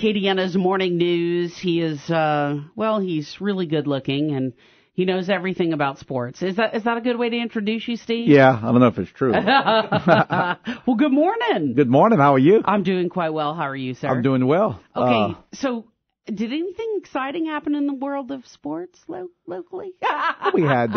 Acadiana's morning news. He is, he's really good looking and he knows everything about sports. Is that a good way to introduce you, Steve? Yeah, I don't know if it's true. Well, good morning. Good morning. How are you? I'm doing quite well. How are you, sir? I'm doing well. Okay, so did anything exciting happen in the world of sports locally? We had,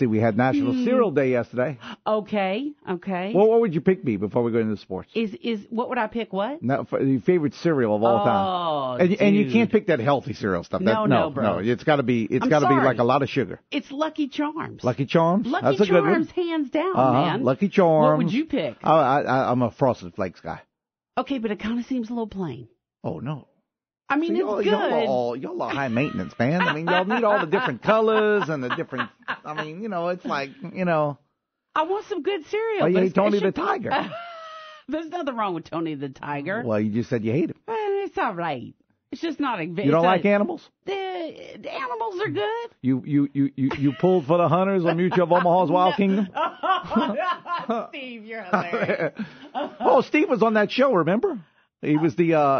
we had National Cereal Day yesterday. Okay. Well, what would you pick me before we go into sports? Is what would I pick? What? No, for your favorite cereal of all time. And you can't pick that healthy cereal stuff. No, bro. No, it's got to be like a lot of sugar. It's Lucky Charms. Lucky Charms? Lucky That's Charms, a good one. hands down, man. Lucky Charms. What would you pick? I'm a Frosted Flakes guy. Okay, but it kind of seems a little plain. Oh, no. I mean, it's good. Y'all are high maintenance, man. I mean, y'all need all the different colors and the different, it's like, I want some good cereal. Oh, you hate Tony the Tiger. There's nothing wrong with Tony the Tiger. Well, you just said you hate him. It's all right. It's just not. You don't like animals? The animals are good. You pulled for the Hunters on Mutual of Omaha's Wild Kingdom? Steve, you're hilarious. Steve was on that show, remember? He was the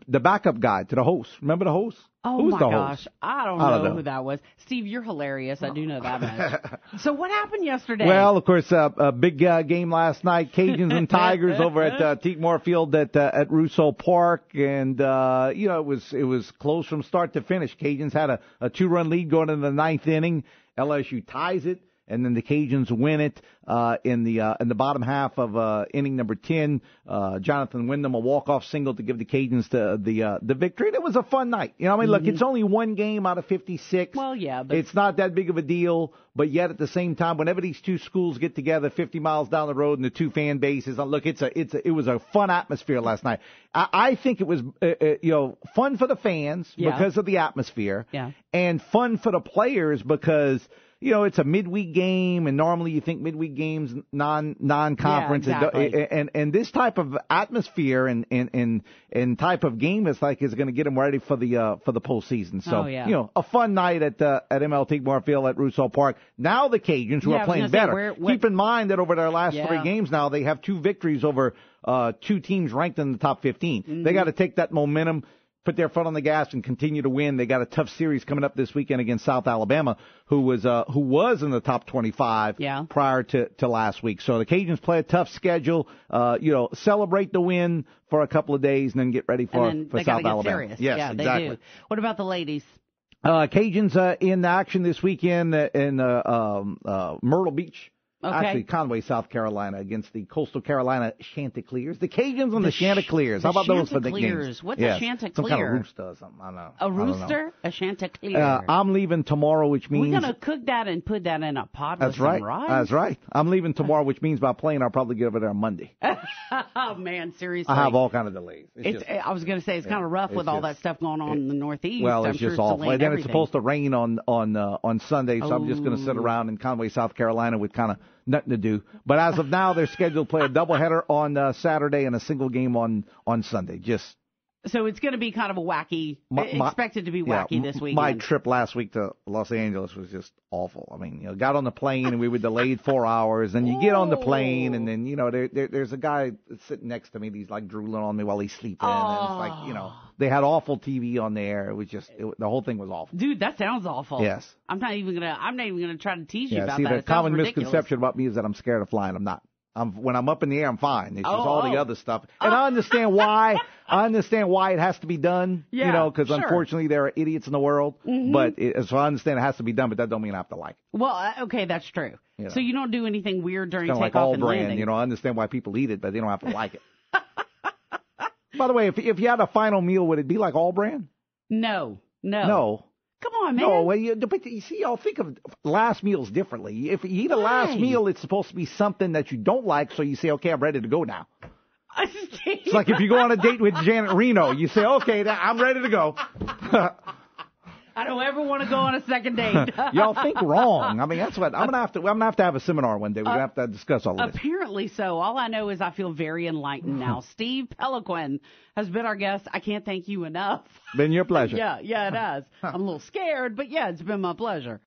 backup guy to the host. Remember the host? Oh, Who's my the gosh. host? I don't know who that was. Steve, you're hilarious. I do know that much. So what happened yesterday? Well, of course, a big game last night. Cajuns and Tigers over at Teekmore Field at Russo Park. And, it was close from start to finish. Cajuns had a 2-run lead going into the ninth inning. LSU ties it. And then the Cajuns win it in the bottom half of inning number 10. Jonathan Wyndham, a walk-off single to give the Cajuns the victory. And it was a fun night. Look, it's only one game out of 56. Well, yeah, but it's not that big of a deal. But yet at the same time, whenever these two schools get together 50 miles down the road and the two fan bases, look, it was a fun atmosphere last night. I think it was fun for the fans because of the atmosphere, and fun for the players because it's a midweek game, and normally you think midweek games non-conference, and this type of atmosphere and type of game is going to get them ready for the postseason. So a fun night at ML Teekmore Field at Russo Park. Now the Cajuns, who are playing better, keep in mind that over their last 3 games now they have 2 victories over 2 teams ranked in the top 15. Mm-hmm. They got to take that momentum, put their foot on the gas, and continue to win. They got a tough series coming up this weekend against South Alabama, who was in the top 25 prior to last week. So the Cajuns play a tough schedule. Celebrate the win for a couple of days, and then get ready for South Alabama. Serious. Yes, yeah, exactly. They do. What about the ladies? Cajuns in action this weekend in Myrtle Beach. Okay. Actually, Conway, South Carolina, against the Coastal Carolina Chanticleers. The Cajuns and the Chanticleers. How about those for nicknames? What's a Chanticleer? Some kind of rooster or something. I don't know. A rooster? A Chanticleer. I'm leaving tomorrow, which means... We're going to cook that and put that in a pot with some rice? That's right. I'm leaving tomorrow, which means by plane I'll probably get over there on Monday. Oh, man, seriously. I have all kind of delays. I was going to say, it's kind of rough with all that stuff going on in the Northeast. Well, it's just awful. And then it's supposed to rain on Sunday, so I'm just going to sit around in Conway, South Carolina with kind of nothing to do. But as of now, they're scheduled to play a doubleheader on Saturday and a single game on Sunday. So it's going to be kind of a wacky, expected to be wacky this weekend. My trip last week to Los Angeles was just awful. I mean, got on the plane and we were delayed 4 hours, and you get on the plane and then, there's a guy sitting next to me. He's like drooling on me while he's sleeping. And it's like, they had awful TV on there. It was just, the whole thing was awful. Dude, that sounds awful. Yes. I'm not even gonna try to tease you about that. The common misconception about me is that I'm scared of flying. I'm not. When I'm up in the air, I'm fine. It's just all the other stuff. And I understand why. I understand why it has to be done. Because unfortunately there are idiots in the world. Mm-hmm. But so I understand it has to be done, but that don't mean I have to like it. Well, okay, that's true. So you don't do anything weird during takeoff like all and brand, landing. I understand why people eat it, but they don't have to like it. By the way, if you had a final meal, would it be like all brand? No. Come on, man. No, but you see, y'all think of last meals differently. If you eat a last meal, it's supposed to be something that you don't like, so you say, okay, I'm ready to go now. It's like if you go on a date with Janet Reno, you say, okay, I'm ready to go. I don't ever want to go on a second date. Y'all think wrong. I mean, that's what I'm gonna have to have a seminar one day. We're gonna have to discuss all of this. Apparently so. All I know is I feel very enlightened now. Steve Peloquin has been our guest. I can't thank you enough. Been your pleasure. Yeah, it has. I'm a little scared, but yeah, it's been my pleasure.